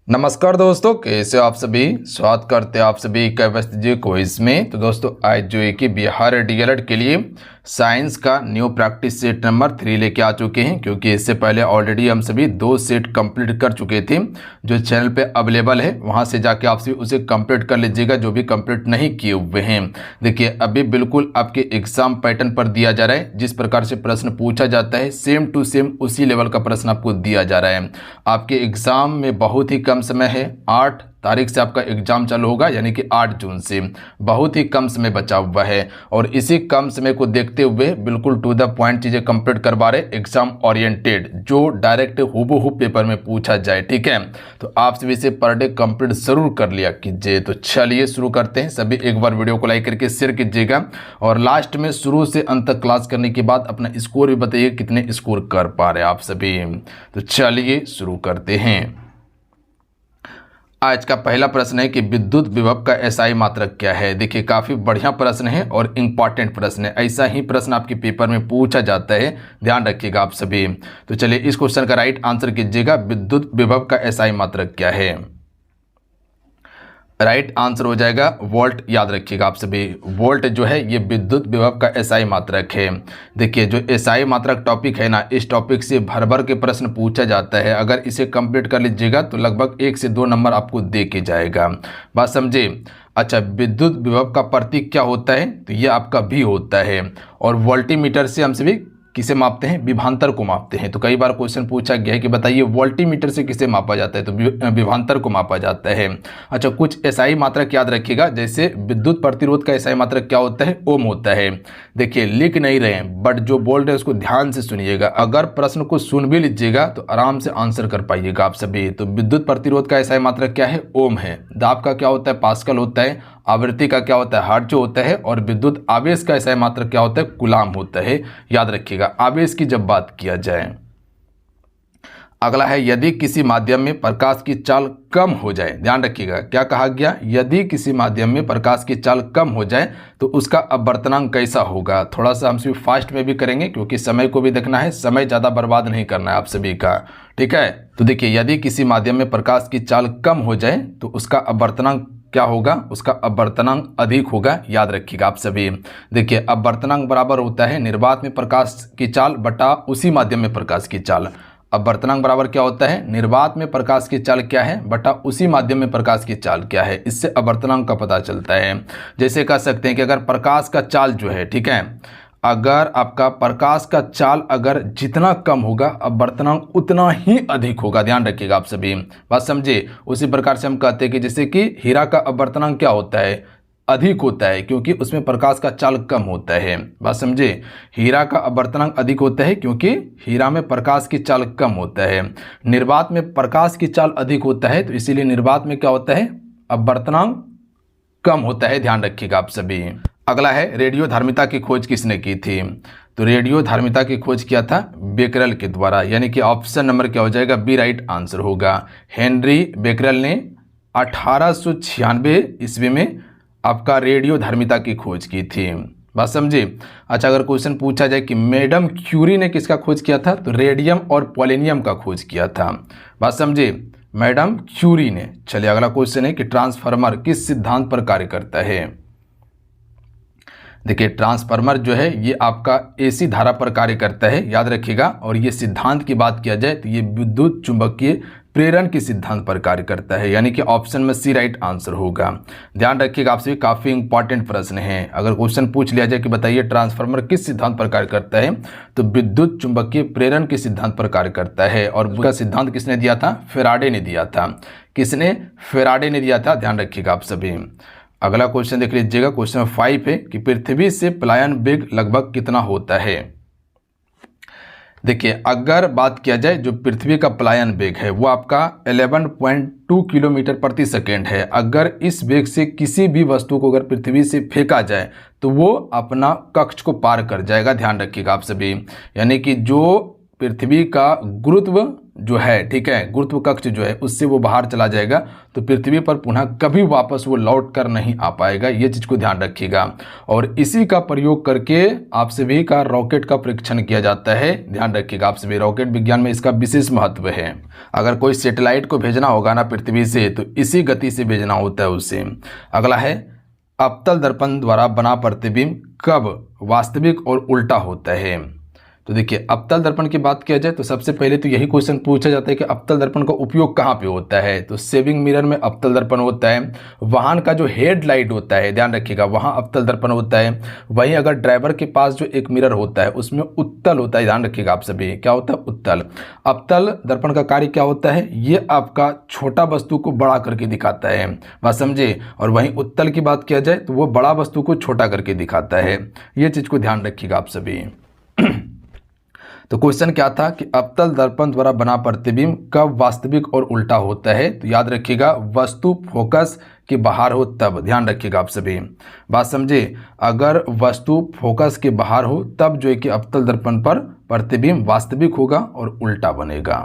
नमस्कार दोस्तों, कैसे हो आप सभी। स्वागत करते हैं आप सभी कैवस्त जी क्विज में। तो दोस्तों आज जो है कि बिहार डीएलएड के लिए साइंस का न्यू प्रैक्टिस सेट नंबर 3 लेके आ चुके हैं, क्योंकि इससे पहले ऑलरेडी हम सभी 2 सेट कंप्लीट कर चुके थे जो चैनल पे अवेलेबल है। वहां से जाके आप सभी उसे कंप्लीट कर लीजिएगा जो भी कंप्लीट नहीं किए हुए हैं। देखिए अभी बिल्कुल आपके एग्जाम पैटर्न पर दिया जा रहा है, जिस प्रकार से प्रश्न पूछा जाता है सेम टू सेम उसी लेवल का प्रश्न आपको दिया जा रहा है। आपके एग्जाम में बहुत ही कम समय है, 8 तारीख से आपका एग्जाम चालू होगा, यानी कि 8 जून से बहुत ही कम समय बचा हुआ है। और इसी कम समय को देखते हुए बिल्कुल टू द पॉइंट चीज़ें कंप्लीट करवा रहे, एग्जाम ओरिएंटेड, जो डायरेक्ट हूबहू पेपर में पूछा जाए। ठीक है, तो आप सभी से पर डे कंप्लीट जरूर कर लिया कीजिए। तो चलिए शुरू करते हैं। सभी एक बार वीडियो को लाइक करके शेयर कीजिएगा और लास्ट में शुरू से अंत तक क्लास करने के बाद अपना स्कोर भी बताइए कितने स्कोर कर पा रहे आप सभी। तो चलिए शुरू करते हैं। आज का पहला प्रश्न है कि विद्युत विभव का एसआई मात्रक क्या है। देखिए काफ़ी बढ़िया प्रश्न है और इम्पॉर्टेंट प्रश्न है। ऐसा ही प्रश्न आपके पेपर में पूछा जाता है, ध्यान रखिएगा आप सभी। तो चलिए इस क्वेश्चन का राइट आंसर कीजिएगा, विद्युत विभव का एसआई मात्रक क्या है। राइट आंसर हो जाएगा वोल्ट। याद रखिएगा आप सभी, वोल्ट जो है ये विद्युत विभव का एसआई मात्रक है। देखिए जो एसआई मात्रक टॉपिक है ना, इस टॉपिक से भर भर के प्रश्न पूछा जाता है। अगर इसे कंप्लीट कर लीजिएगा तो लगभग 1 से 2 नंबर आपको दे के जाएगा। बात समझे। अच्छा, विद्युत विभव का प्रतीक क्या होता है, तो ये आपका भी होता है। और वोल्टीमीटर से हम सभी किसे मापते हैं, विभवांतर को मापते हैं। तो कई बार क्वेश्चन पूछा गया है कि बताइए वोल्टीमीटर से किसे मापा जाता है, तो विभवांतर को मापा जाता है। अच्छा, कुछ एसआई मात्रक याद रखिएगा, जैसे विद्युत प्रतिरोध का एसआई मात्रक क्या होता है, ओम होता है। देखिए लिख नहीं रहे हैं बट जो बोल रहे हैं उसको ध्यान से सुनिएगा। अगर प्रश्न को सुन भी लीजिएगा तो आराम से आंसर कर पाइएगा आप सभी। तो विद्युत प्रतिरोध का एसआई मात्रक क्या है, ओम है। दाब का क्या होता है, पास्कल होता है। आवृत्ति का क्या होता है, हर्ट्ज होता है। और विद्युत आवेश का एसआई मात्रक क्या होता है, कूलाम होता है। याद रखिएगा आवेश की जब बात किया जाए। अगला है यदि किसी माध्यम में प्रकाश की चाल कम हो जाए। ध्यान रखिएगा क्या कहा गया, यदि किसी माध्यम में प्रकाश की चाल कम हो जाए तो उसका अपवर्तनांक कैसा होगा। थोड़ा सा हम सभी फास्ट में भी करेंगे क्योंकि समय को भी देखना है, समय ज़्यादा बर्बाद नहीं करना है आप सभी का। ठीक है, तो देखिए यदि किसी माध्यम में प्रकाश की चाल कम हो जाए तो उसका अपवर्तनांक क्या होगा, उसका अपवर्तनांक अधिक होगा। याद रखिएगा आप सभी। देखिए अपवर्तनांक बराबर होता है निर्वात में प्रकाश की चाल बटा उसी माध्यम में प्रकाश की चाल। अपवर्तनांक बराबर क्या होता है, निर्वात में प्रकाश की चाल क्या है बटा उसी माध्यम में प्रकाश की चाल क्या है। इससे अपवर्तनांक का पता चलता है। जैसे कह सकते हैं कि अगर प्रकाश का चाल जो है, ठीक है, अगर आपका प्रकाश का चाल अगर जितना कम होगा अपवर्तनांक उतना ही अधिक होगा। ध्यान रखिएगा आप सभी, बात समझे। उसी प्रकार से हम कहते हैं कि जैसे कि हीरा का अपवर्तनांक क्या होता है, अधिक होता है, क्योंकि उसमें प्रकाश का चाल कम होता है। बात समझे, हीरा का अपवर्तनांक अधिक होता है क्योंकि हीरा में प्रकाश की चाल कम होता है। निर्वात में प्रकाश की चाल अधिक होता है, तो इसीलिए निर्वात में क्या होता है, अपवर्तनांक कम होता है। ध्यान रखिएगा आप सभी। अगला है रेडियो धार्मिता की खोज किसने की थी। तो रेडियो धार्मिता की खोज किया था बेकरल के द्वारा, यानी कि ऑप्शन नंबर क्या हो जाएगा, बी राइट आंसर होगा। हेनरी बेकरल ने 1896 ईस्वी में आपका रेडियो धार्मिता की खोज की थी। बात समझे। अच्छा, अगर क्वेश्चन पूछा जाए कि मैडम क्यूरी ने किसका खोज किया था, तो रेडियम और पोलेनियम का खोज किया था। बात समझे, मैडम क्यूरी ने। चलिए अगला क्वेश्चन है कि ट्रांसफार्मर किस सिद्धांत पर कार्य करता है। देखिए ट्रांसफार्मर जो है ये आपका एसी धारा पर कार्य करता है, याद रखिएगा। और ये सिद्धांत की बात किया जाए तो ये विद्युत चुंबकीय प्रेरण के सिद्धांत पर कार्य करता है, यानी कि ऑप्शन में सी राइट आंसर होगा। ध्यान रखिएगा आपसे, काफ़ी इंपॉर्टेंट प्रश्न है। अगर क्वेश्चन पूछ लिया जाए कि बताइए ट्रांसफार्मर किस सिद्धांत पर कार्य करता है, तो विद्युत चुंबकीय प्रेरण के सिद्धांत पर कार्य करता है। और उसका सिद्धांत किसने दिया था, फेराडे ने दिया था। किसने, फेराडे ने दिया था। ध्यान रखिएगा आप सभी। अगला क्वेश्चन देख लीजिएगा, क्वेश्चन 5 है कि पृथ्वी से पलायन वेग लगभग कितना होता है। देखिए अगर बात किया जाए जो पृथ्वी का पलायन वेग है वो आपका 11.2 किलोमीटर प्रति सेकेंड है। अगर इस वेग से किसी भी वस्तु को अगर पृथ्वी से फेंका जाए तो वो अपना कक्ष को पार कर जाएगा। ध्यान रखिएगा आप सभी, यानी कि जो पृथ्वी का गुरुत्व जो है, ठीक है, गुरुत्व कक्ष जो है उससे वो बाहर चला जाएगा, तो पृथ्वी पर पुनः कभी वापस वो लौट कर नहीं आ पाएगा। ये चीज़ को ध्यान रखिएगा। और इसी का प्रयोग करके आप सभी का रॉकेट का परीक्षण किया जाता है। ध्यान रखिएगा, आप सभी रॉकेट विज्ञान में इसका विशेष महत्व है। अगर कोई सैटेलाइट को भेजना होगा ना पृथ्वी से, तो इसी गति से भेजना होता है उससे। अगला है, अवतल दर्पण द्वारा बना प्रतिबिंब कब वास्तविक और उल्टा होता है। तो देखिए, अवतल दर्पण की बात किया जाए तो सबसे पहले तो यही क्वेश्चन पूछा जाता है कि अवतल दर्पण का उपयोग कहाँ पे होता है। तो सेविंग मिरर में अवतल दर्पण होता है, वाहन का जो हेडलाइट होता है, ध्यान रखिएगा, वहाँ अवतल दर्पण होता है। वहीं अगर ड्राइवर के पास जो एक मिरर होता है उसमें उत्तल होता है, ध्यान रखिएगा आप सभी, क्या होता है, उत्तल। अवतल दर्पण का कार्य क्या होता है, ये आपका छोटा वस्तु को बड़ा करके दिखाता है, बात समझे। और वहीं उत्तल की बात किया जाए तो वो बड़ा वस्तु को छोटा करके दिखाता है। ये चीज़ को ध्यान रखिएगा आप सभी। तो क्वेश्चन क्या था कि अवतल दर्पण द्वारा बना प्रतिबिंब कब वास्तविक और उल्टा होता है। तो याद रखिएगा, वस्तु फोकस के बाहर हो तब, ध्यान रखिएगा आप सभी, बात समझे। अगर वस्तु फोकस के बाहर हो तब जो है कि अवतल दर्पण पर प्रतिबिंब वास्तविक होगा और उल्टा बनेगा।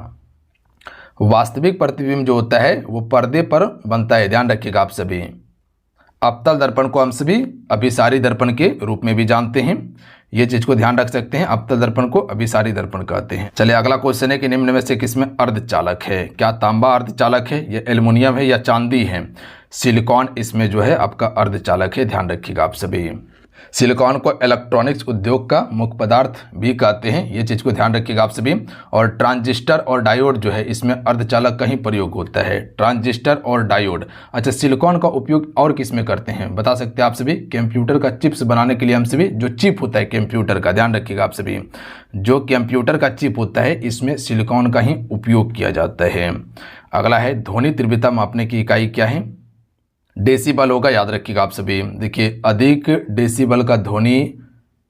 वास्तविक प्रतिबिंब जो होता है वो पर्दे पर बनता है, ध्यान रखिएगा आप सभी। अवतल दर्पण को हम सभी अभिसारी दर्पण के रूप में भी जानते हैं, ये चीज को ध्यान रख सकते हैं। अवतल दर्पण को अभिसारी दर्पण कहते हैं। चलिए, अगला क्वेश्चन है कि निम्न में से किसमें अर्धचालक है। क्या तांबा अर्धचालक है, या एल्युमिनियम है, या चांदी है। सिलिकॉन इसमें जो है आपका अर्धचालक है, ध्यान रखिएगा आप सभी। सिलिकॉन को इलेक्ट्रॉनिक्स उद्योग का मुख्य पदार्थ भी कहते हैं, ये चीज़ को ध्यान रखिएगा आप सभी। और ट्रांजिस्टर और डायोड जो है इसमें अर्धचालक का ही प्रयोग होता है, ट्रांजिस्टर और डायोड। अच्छा, सिलिकॉन का उपयोग और किस में करते हैं बता सकते हैं आप सभी। कंप्यूटर का चिप्स बनाने के लिए हम सभी, जो चिप होता है कंप्यूटर का, ध्यान रखिएगा आप सभी, जो कंप्यूटर का चिप होता है इसमें सिलिकॉन का ही उपयोग किया जाता है। अगला है, ध्वनि तीव्रता मापने की इकाई क्या है। डेसिबल होगा, याद रखिएगा आप सभी। देखिए, अधिक डेसिबल का ध्वनि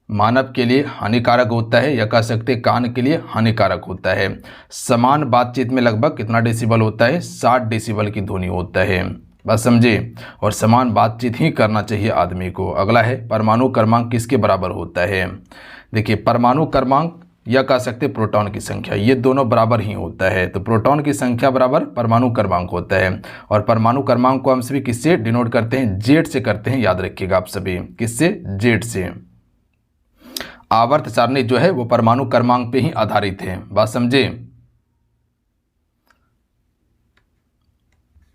मानव के लिए हानिकारक होता है, या कह सकते हैं कान के लिए हानिकारक होता है। समान बातचीत में लगभग कितना डेसिबल होता है, 60 डेसिबल की ध्वनि होता है, बस समझे। और समान बातचीत ही करना चाहिए आदमी को। अगला है, परमाणु क्रमांक किसके बराबर होता है। देखिए, परमाणु क्रमांक या कह सकते प्रोटॉन की संख्या, ये दोनों बराबर ही होता है। तो प्रोटॉन की संख्या बराबर परमाणु क्रमांक होता है। और परमाणु क्रमांक को हम सभी किससे डिनोट करते हैं, जेड से करते हैं, याद रखिएगा आप सभी, किससे, जेड से। आवर्त सारणी जो है वो परमाणु क्रमांक पे ही आधारित है, बात समझे।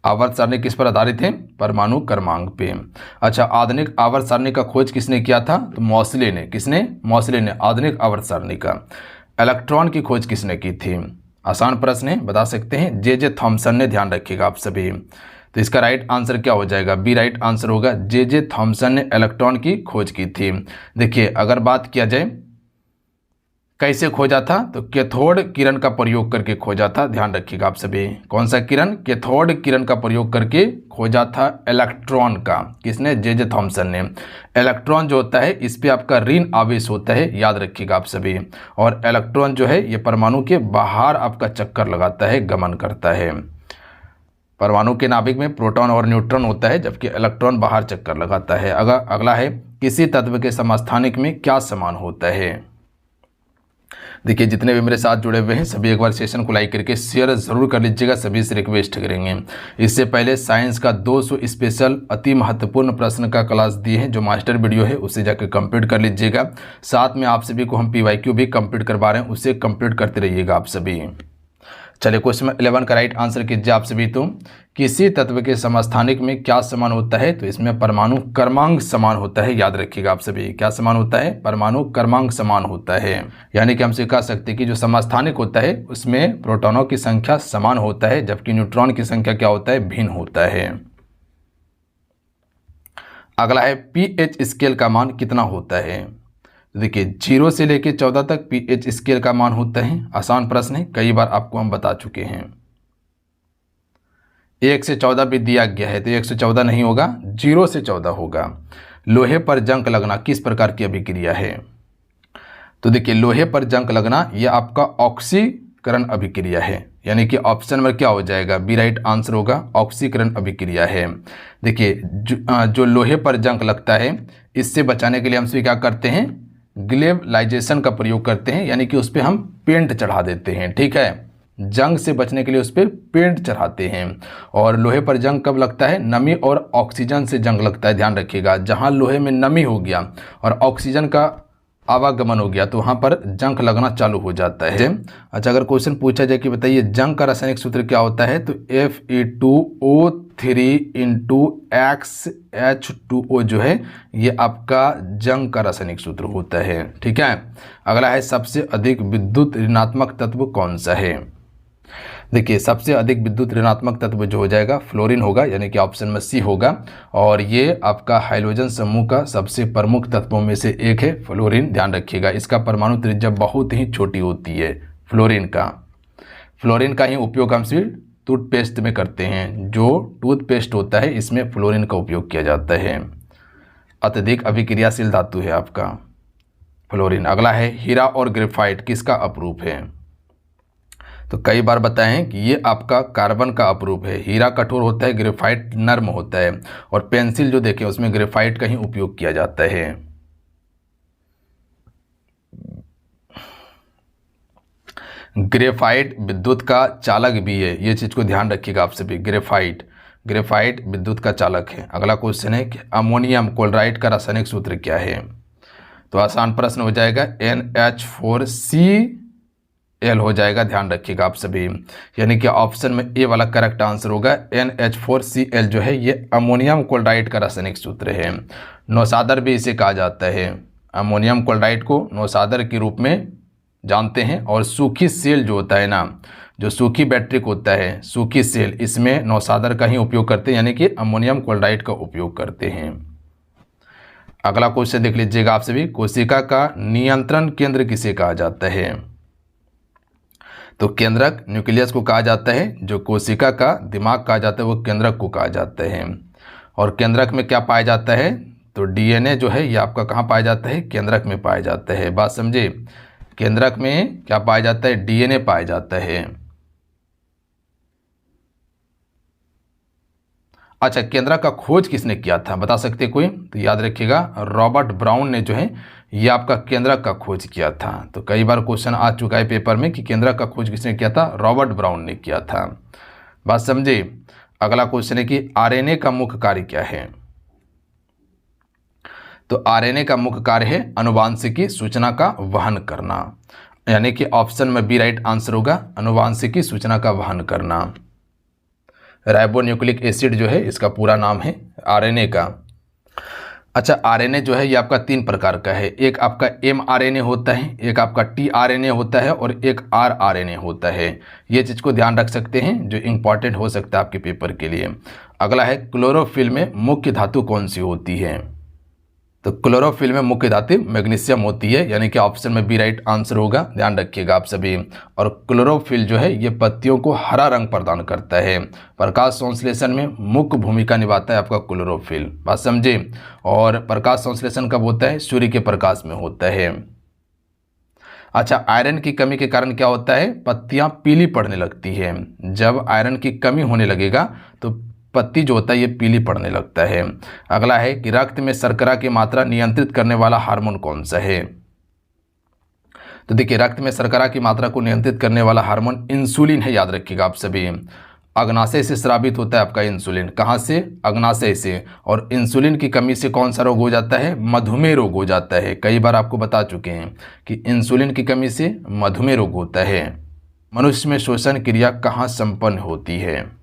आवर्त सारणी किस पर आधारित है, परमाणु क्रमांक पे। अच्छा, आधुनिक आवर्त सारणी का खोज किसने किया था, तो मॉसले ने। किसने, मॉसले ने आधुनिक आवर्त सारणी का। इलेक्ट्रॉन की खोज किसने की थी, आसान प्रश्न है, बता सकते हैं, जे थॉमसन ने, ध्यान रखिएगा आप सभी। तो इसका राइट आंसर क्या हो जाएगा, बी राइट आंसर होगा। जे थॉमसन ने इलेक्ट्रॉन की खोज की थी। देखिए, अगर बात किया जाए कैसे खोजा था, तो कैथोड किरण का प्रयोग करके खोजा था, ध्यान रखिएगा आप सभी। कौन सा किरण, कैथोड किरण का प्रयोग करके खोजा था इलेक्ट्रॉन का। किसने, जे थॉमसन ने। इलेक्ट्रॉन जो होता है इस पे आपका ऋण आवेश होता है, याद रखिएगा आप सभी। और इलेक्ट्रॉन जो है ये परमाणु के बाहर आपका चक्कर लगाता है, गमन करता है। परमाणु के नाभिक में प्रोटॉन और न्यूट्रॉन होता है, जबकि इलेक्ट्रॉन बाहर चक्कर लगाता है। अगला है, किसी तत्व के समस्थानिक में क्या समान होता है। देखिए, जितने भी मेरे साथ जुड़े हुए हैं सभी एक बार सेशन को लाइक करके शेयर जरूर कर लीजिएगा, सभी से रिक्वेस्ट करेंगे। इससे पहले साइंस का 200 स्पेशल अति महत्वपूर्ण प्रश्न का क्लास दिए हैं, जो मास्टर वीडियो है उसे जाकर कंप्लीट कर लीजिएगा। साथ में आप सभी को हम PYQ भी कंप्लीट करवा रहे हैं, उसे कंप्लीट करते रहिएगा आप सभी। चलिए, क्वेश्चन 11 का राइट आंसर कीजिए आप सभी। तो किसी तत्व के समस्थानिक में क्या समान होता है, तो इसमें परमाणु क्रमांक समान होता है, याद रखिएगा आप सभी। क्या समान होता है, परमाणु क्रमांक समान होता है। यानी कि हमसे कह सकते हैं कि जो समस्थानिक होता है उसमें प्रोटॉनों की संख्या समान होता है, जबकि न्यूट्रॉन की संख्या क्या होता है, भिन्न होता है। अगला है, pH स्केल का मान कितना होता है। देखिए, 0 से लेकर 14 तक pH स्केल का मान होता है। आसान प्रश्न है, कई बार आपको हम बता चुके हैं। 1 से 14 भी दिया गया है, तो 1 से 14 नहीं होगा, 0 से 14 होगा। लोहे पर जंग लगना किस प्रकार की अभिक्रिया है। तो देखिए, लोहे पर जंग लगना यह आपका ऑक्सीकरण अभिक्रिया है, यानी कि ऑप्शन नंबर क्या हो जाएगा, बी राइट आंसर होगा, ऑक्सीकरण अभिक्रिया है। देखिए, जो लोहे पर जंग लगता है इससे बचाने के लिए हम सभी क्या करते हैं, ग्लेबलाइजेशन का प्रयोग करते हैं, यानी कि उस पर हम पेंट चढ़ा देते हैं, ठीक है। जंग से बचने के लिए उस पर पेंट चढ़ाते हैं। और लोहे पर जंग कब लगता है? नमी और ऑक्सीजन से जंग लगता है, ध्यान रखिएगा। जहाँ लोहे में नमी हो गया और ऑक्सीजन का आवागमन हो गया तो वहाँ पर जंग लगना चालू हो जाता है। अच्छा, अगर क्वेश्चन पूछा जाए कि बताइए जंग का रासायनिक सूत्र क्या होता है, तो Fe2O3 इंटू XH2O जो है ये आपका जंग का रासायनिक सूत्र होता है। ठीक है, अगला है सबसे अधिक विद्युत ऋणात्मक तत्व कौन सा है? देखिए, सबसे अधिक विद्युत ऋणात्मक तत्व जो हो जाएगा फ्लोरीन होगा, यानी कि ऑप्शन में सी होगा। और ये आपका हाइड्रोजन समूह का सबसे प्रमुख तत्वों में से एक है फ्लोरीन, ध्यान रखिएगा। इसका परमाणु त्रिज्या बहुत ही छोटी होती है फ्लोरीन का ही उपयोग हम सिर्फ टूथपेस्ट में करते हैं। जो टूथपेस्ट होता है इसमें फ्लोरीन का उपयोग किया जाता है। अत्यधिक अभिक्रियाशील धातु है आपका फ्लोरीन। अगला है हीरा और ग्रेफाइट किसका अपरूप है? तो कई बार बताएं हैं कि ये आपका कार्बन का अपरूप है। हीरा कठोर होता है, ग्रेफाइट नर्म होता है। और पेंसिल जो देखें उसमें ग्रेफाइट का ही उपयोग किया जाता है। ग्रेफाइट विद्युत का चालक भी है, ये चीज़ को ध्यान रखिएगा आप सभी। ग्रेफाइट विद्युत का चालक है। अगला क्वेश्चन है कि अमोनियम क्लोराइड का रासायनिक सूत्र क्या है? तो आसान प्रश्न हो जाएगा, NH4Cl हो जाएगा, ध्यान रखिएगा आप सभी। यानी कि ऑप्शन में ए वाला करेक्ट आंसर होगा। NH4Cl जो है ये अमोनियम क्लोराइड का रासायनिक सूत्र है। नौसादर भी इसे कहा जाता है। अमोनियम क्लोराइड को नौसादर के रूप में जानते हैं। और सूखी सेल जो होता है ना, जो सूखी बैटरी होता है, सूखी सेल, इसमें नौसादर का ही उपयोग करते हैं, यानी कि अमोनियम क्लोराइड का उपयोग करते हैं। अगला क्वेश्चन देख लीजिएगा आप सभी, कोशिका का नियंत्रण केंद्र किसे कहा जाता है? तो केंद्रक न्यूक्लियस को कहा जाता है। जो कोशिका का दिमाग कहा जाता है वो केंद्रक को कहा जाता है। और केंद्रक में क्या पाया जाता है? तो DNA जो है ये आपका कहाँ पाया जाता है? केंद्रक में पाया जाता है। बात समझे? केंद्रक में क्या पाया जाता है? DNA पाया जाता है। अच्छा, केंद्रक का खोज किसने किया था, बता सकते कोई? तो याद रखिएगा, रॉबर्ट ब्राउन ने जो है ये आपका केंद्रक का खोज किया था। तो कई बार क्वेश्चन आ चुका है पेपर में कि केंद्रक का खोज किसने किया था? रॉबर्ट ब्राउन ने किया था। बात समझे? अगला क्वेश्चन है कि RNA का मुख्य कार्य क्या है? तो RNA का मुख्य कार्य है अनुवांशिकी सूचना का वहन करना, यानी कि ऑप्शन में बी राइट आंसर होगा, अनुवांशिकी सूचना का वहन करना। राइबोन्यूक्लिक एसिड जो है इसका पूरा नाम है RNA का। अच्छा, RNA जो है ये आपका 3 प्रकार का है। एक आपका mRNA होता है, एक आपका tRNA होता है और एक rRNA होता है। ये चीज़ को ध्यान रख सकते हैं, जो इंपॉर्टेंट हो सकता है आपके पेपर के लिए। अगला है क्लोरोफिल में मुख्य धातु कौन सी होती है? तो क्लोरोफिल में मुख्य धातु मैग्नीशियम होती है, यानी कि ऑप्शन में बी राइट आंसर होगा, ध्यान रखिएगा आप सभी। और क्लोरोफिल जो है ये पत्तियों को हरा रंग प्रदान करता है। प्रकाश संश्लेषण में मुख्य भूमिका निभाता है आपका क्लोरोफिल, बात समझे। और प्रकाश संश्लेषण कब होता है? सूर्य के प्रकाश में होता है। अच्छा, आयरन की कमी के कारण क्या होता है? पत्तियां पीली पड़ने लगती है। जब आयरन की कमी होने लगेगा तो पत्ती जो होता है ये पीली पड़ने लगता है। अगला है कि रक्त में शर्करा की मात्रा नियंत्रित करने वाला हार्मोन कौन सा है? तो देखिए, रक्त में शर्करा की मात्रा को नियंत्रित करने वाला हार्मोन इंसुलिन है, याद रखिएगा आप सभी। अग्नाशय से स्रावित होता है आपका इंसुलिन। कहाँ से? अग्नाशय से। और इंसुलिन की कमी से कौन सा रोग हो जाता है? मधुमेह रोग हो जाता है। कई बार आपको बता चुके हैं कि इंसुलिन की कमी से मधुमेह रोग होता है। मनुष्य में श्वसन क्रिया कहाँ संपन्न होती है?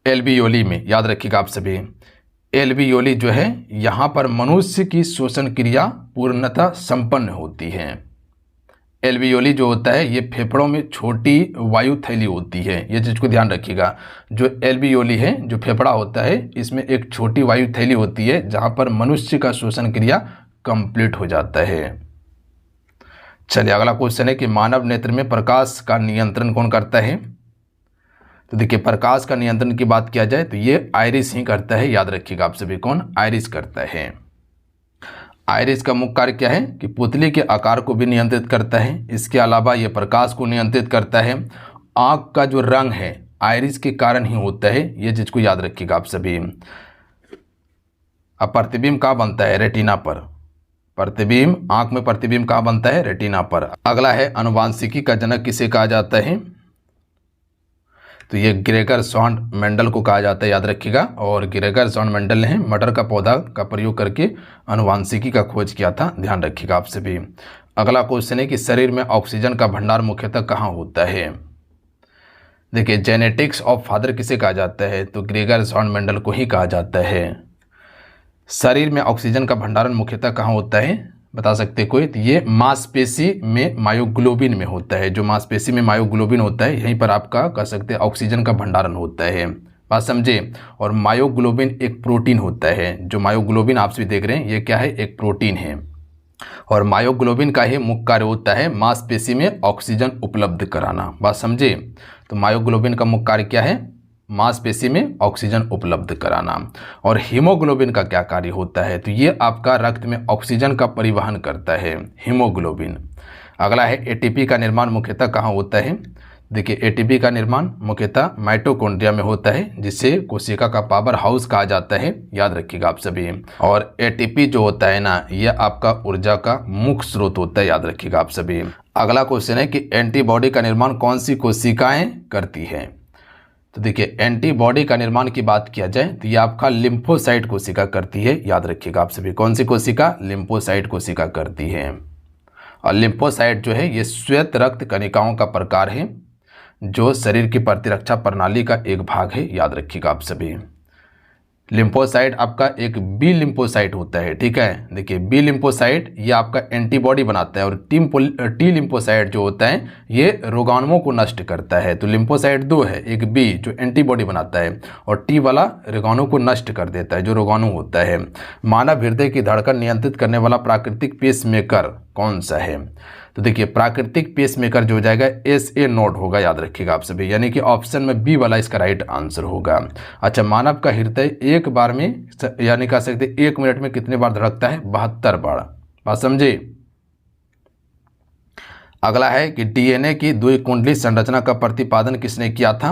एल्वियोली में, याद रखिएगा आप सभी। एल्वियोली जो है यहाँ पर मनुष्य की श्वसन क्रिया पूर्णतः संपन्न होती है। एल्वियोली जो होता है ये फेफड़ों में छोटी वायु थैली होती है, ये चीज़ को ध्यान रखिएगा। जो एल्वियोली है, जो फेफड़ा होता है, इसमें एक छोटी वायु थैली होती है जहाँ पर मनुष्य का श्वसन क्रिया कंप्लीट हो जाता है। चलिए, अगला क्वेश्चन है कि मानव नेत्र में प्रकाश का नियंत्रण कौन करता है? तो देखिए, प्रकाश का नियंत्रण की बात किया जाए तो ये आइरिस ही करता है, याद रखिएगा आप सभी। कौन? आइरिस करता है। आइरिस का मुख्य कार्य क्या है? कि पुतली के आकार को भी नियंत्रित करता है। इसके अलावा ये प्रकाश को नियंत्रित करता है। आँख का जो रंग है आइरिस के कारण ही होता है, ये चीज़ को याद रखिएगा आप सभी। अब प्रतिबिंब कहाँ बनता है? रेटिना पर। प्रतिबिंब, आंख में प्रतिबिंब कहाँ बनता है? रेटिना पर। अगला है अनुवांशिकी का जनक किसे कहा जाता है? तो ये ग्रेगर सॉन्ड मेंडल को कहा जाता है, याद रखिएगा। और ग्रेगर सॉन्ड मेंडल ने मटर का पौधा का प्रयोग करके अनुवांशिकी का खोज किया था, ध्यान रखिएगा आप सभी। अगला क्वेश्चन है कि शरीर में ऑक्सीजन का भंडार मुख्यतः कहाँ होता है? देखिए, जेनेटिक्स ऑफ फादर किसे कहा जाता है? तो ग्रेगर सॉन्ड मेंडल को ही कहा जाता है। शरीर में ऑक्सीजन का भंडारण मुख्यतः कहाँ होता है, बता सकते कोई? तो ये मांसपेशी में मायोग्लोबिन में होता है। जो मांसपेशी में मायोग्लोबिन होता है, यहीं पर आपका कह सकते हैं ऑक्सीजन का भंडारण होता है, बात समझे। और मायोग्लोबिन एक प्रोटीन होता है। जो मायोग्लोबिन आप सभी देख रहे हैं, ये क्या है? एक प्रोटीन है। और मायोग्लोबिन का ही मुख्य कार्य होता है मांसपेशी में ऑक्सीजन उपलब्ध कराना, बात समझे। तो मायोग्लोबिन का मुख्य कार्य क्या है? मांसपेशी में ऑक्सीजन उपलब्ध कराना। और हीमोग्लोबिन का क्या कार्य होता है? तो ये आपका रक्त में ऑक्सीजन का परिवहन करता है, हीमोग्लोबिन। अगला है एटीपी का निर्माण मुख्यतः कहाँ होता है? देखिए, एटीपी का निर्माण मुख्यतः माइटोकॉन्ड्रिया में होता है, जिसे कोशिका का पावर हाउस कहा जाता है, याद रखिएगा आप सभी। और एटीपी जो होता है ना, यह आपका ऊर्जा का मुख्य स्रोत होता है, याद रखिएगा आप सभी। अगला क्वेश्चन है कि एंटीबॉडी का निर्माण कौन सी कोशिकाएं करती है? तो देखिए, एंटीबॉडी का निर्माण की बात किया जाए तो ये आपका लिम्फोसाइट कोशिका करती है, याद रखिएगा आप सभी। कौन सी कोशिका? लिम्फोसाइट कोशिका करती है। और लिम्फोसाइट जो है ये श्वेत रक्त कणिकाओं का प्रकार है, जो शरीर की प्रतिरक्षा प्रणाली का एक भाग है, याद रखिएगा आप सभी। लिम्फोसाइट आपका एक बी लिम्फोसाइट होता है, ठीक है। देखिए, बी लिम्फोसाइट ये आपका एंटीबॉडी बनाता है, और टी लिम्फोसाइट जो होता है ये रोगाणुओं को नष्ट करता है। तो लिम्फोसाइट दो है, एक बी जो एंटीबॉडी बनाता है, और टी वाला रोगाणु को नष्ट कर देता है, जो रोगाणु होता है। मानव हृदय की धड़कन नियंत्रित करने वाला प्राकृतिक पेसमेकर कौन सा है? तो देखिए, प्राकृतिक पेसमेकर जो हो जाएगा SA नोड होगा, याद रखिएगा आप सभी। यानी कि ऑप्शन में बी वाला इसका राइट आंसर होगा। अच्छा, मानव का हृदय एक बार में, यानी कह सकते 1 मिनट में कितने बार धड़कता है? 72 बार, बात समझे। अगला है कि DNA की द्विकुंडली संरचना का प्रतिपादन किसने किया था?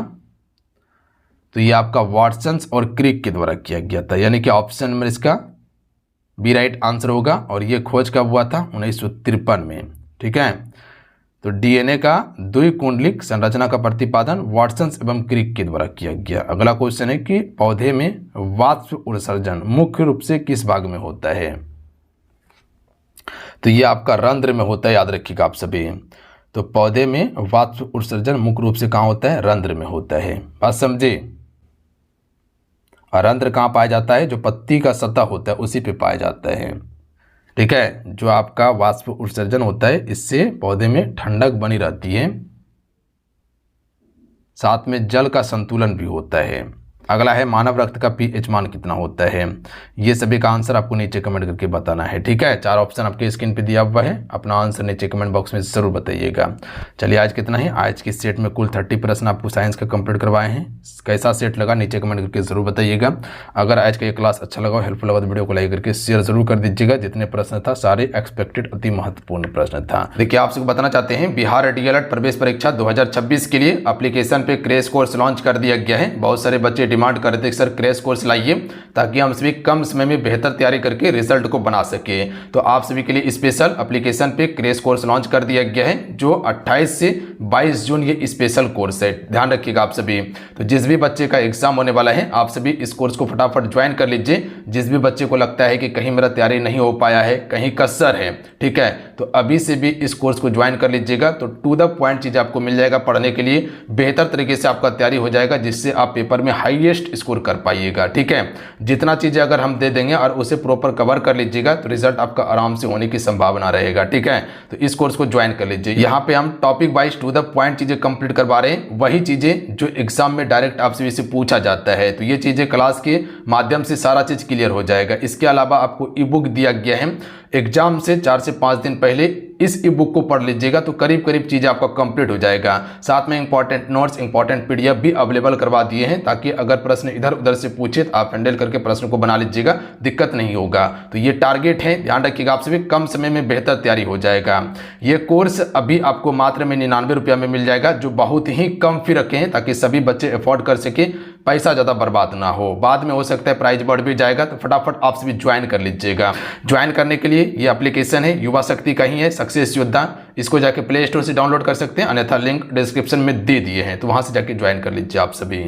तो ये आपका वाटसन और क्रिक के द्वारा किया गया था, यानी कि ऑप्शन में इसका बी राइट आंसर होगा। और ये खोज कब हुआ था? 1953 में, ठीक है। तो DNA का द्विकुंडलिक संरचना का प्रतिपादन वाटसन एवं क्रिक के द्वारा किया गया। अगला क्वेश्चन है कि पौधे में वाष्प उत्सर्जन मुख्य रूप से किस भाग में होता है? तो ये आपका रंध्र में होता है, याद रखिएगा आप सभी। तो पौधे में वाष्प उत्सर्जन मुख्य रूप से कहाँ होता है? रंध्र में होता है, बात समझे। और रंध्र कहाँ पाया जाता है? जो पत्ती का सतह होता है उसी पे पाया जाता है, ठीक है। जो आपका वाष्प उत्सर्जन होता है, इससे पौधे में ठंडक बनी रहती है, साथ में जल का संतुलन भी होता है। अगला है मानव रक्त का pH मान कितना होता है? ये सभी का आंसर आपको नीचे कमेंट करके बताना है, ठीक है। 4 ऑप्शन आपके स्क्रीन पे दिया हुआ है, अपना आंसर नीचे कमेंट बॉक्स में जरूर बताइएगा। चलिए, आज कितना है? आज की सेट में कुल 30 प्रश्न आपको साइंस का कंप्लीट करवाए हैं। कैसा सेट लगा नीचे कमेंट करके जरूर बताइएगा। अगर आज का ये क्लास अच्छा लगा, हेल्पफुल लगा तो वीडियो को लाइक करके शेयर जरूर कर दीजिएगा। जितने प्रश्न था सारे एक्सपेक्टेड अति महत्वपूर्ण प्रश्न था। देखिए, आपसे बताना चाहते हैं, बिहार DLED प्रवेश परीक्षा 2026 के लिए एप्लीकेशन पे क्रैश कोर्स लॉन्च कर दिया गया है। बहुत सारे बच्चे डिमांड कर रहे थे सर क्रैश कोर्स लाइए, ताकि हम सभी कम समय में बेहतर तैयारी करके रिजल्ट को बना सके। तो आप सभी के लिए स्पेशल एप्लीकेशन पे क्रैश कोर्स लॉन्च कर दिया गया है, जो 28 से 22 जून ये स्पेशल कोर्स है, ध्यान रखिएगा आप सभी। तो जिस भी बच्चे का एग्जाम होने वाला है, आप सभी इस कोर्स को फटाफट ज्वाइन कर लीजिए। जिस भी बच्चे को लगता है कि कहीं मेरा तैयारी नहीं हो पाया है, कहीं कसर है, ठीक है, तो अभी से भी इस कोर्स को ज्वाइन कर लीजिएगा। तो टू द पॉइंट चीज़ आपको मिल जाएगा, पढ़ने के लिए बेहतर तरीके से आपका तैयारी हो जाएगा, जिससे आप पेपर में हाईएस्ट स्कोर कर पाइएगा, ठीक है। जितना चीज़ें अगर हम दे देंगे और उसे प्रॉपर कवर कर लीजिएगा, तो रिजल्ट आपका आराम से होने की संभावना रहेगा, ठीक है। तो इस कोर्स को ज्वाइन कर लीजिए। यहाँ पे हम topic wise to the point चीज़ें कंप्लीट करवा रहे हैं, वही चीज़ें जो एग्जाम में डायरेक्ट आपसे से पूछा जाता है। तो ये चीज़ें क्लास के माध्यम से सारा चीज़ क्लियर हो जाएगा। इसके अलावा आपको ई बुक दिया गया है। एग्जाम से 4 से 5 दिन पहले इस ई बुक को पढ़ लीजिएगा तो करीब करीब चीज़ आपका कंप्लीट हो जाएगा। साथ में इंपॉर्टेंट नोट्स, इंपॉर्टेंट पीडीएफ भी अवेलेबल करवा दिए हैं, ताकि अगर प्रश्न इधर उधर से पूछे तो आप हैंडल करके प्रश्न को बना लीजिएगा, दिक्कत नहीं होगा। तो ये टारगेट है, ध्यान रखिएगा, आपसे भी कम समय में बेहतर तैयारी हो जाएगा। ये कोर्स अभी आपको मात्र में 99 रुपया में मिल जाएगा, जो बहुत ही कम फी रखे हैं ताकि सभी बच्चे अफोर्ड कर सके, पैसा ज़्यादा बर्बाद ना हो। बाद में हो सकता है प्राइस बढ़ भी जाएगा, तो फटाफट आप सभी ज्वाइन कर लीजिएगा। ज्वाइन करने के लिए ये एप्लीकेशन है, युवा शक्ति का ही है, सक्सेस योद्धा। इसको जाके प्ले स्टोर से डाउनलोड कर सकते हैं, अन्यथा लिंक डिस्क्रिप्शन में दे दिए हैं, तो वहाँ से जाके ज्वाइन कर लीजिए आप सभी।